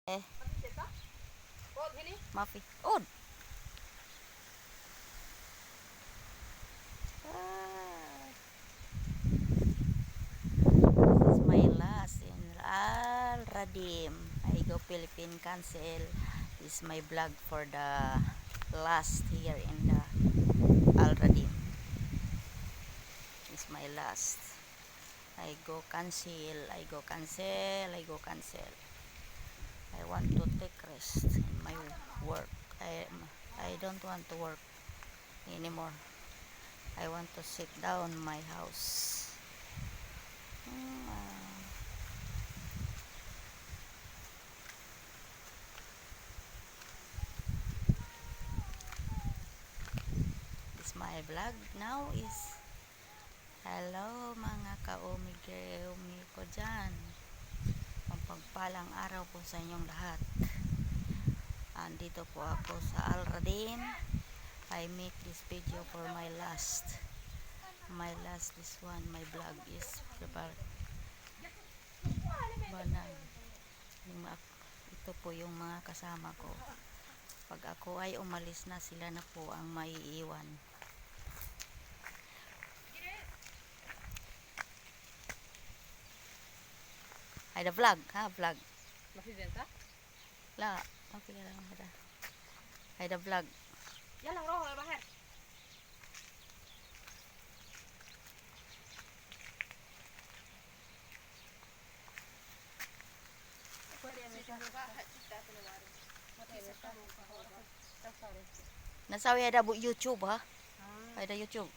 Eh, mafi. Od. Ah, this is my last in Al Radim. I go Philippine Cancel. This is my vlog for the last here in the Al Radim. This is my last. I go cancel. I go cancel. I go cancel. I want to take rest in my work. I don't want to work anymore. I want to sit down in my house. This my vlog now is hello mga ka-umi ko dyan. Pagpalang araw po sa inyong lahat. Andito po ako sa Al Radim. I make this video for my last this one, my vlog is about banang. Ito po yung mga kasama ko. Pag ako ay umalis na, sila na po ang maiiwan. Ay, the vlog, ha? Vlog. Masih La, okay lang ba? Ay, the vlog. Yalang roho bahar. Nasawi ada bu YouTube, ha? Ada YouTube.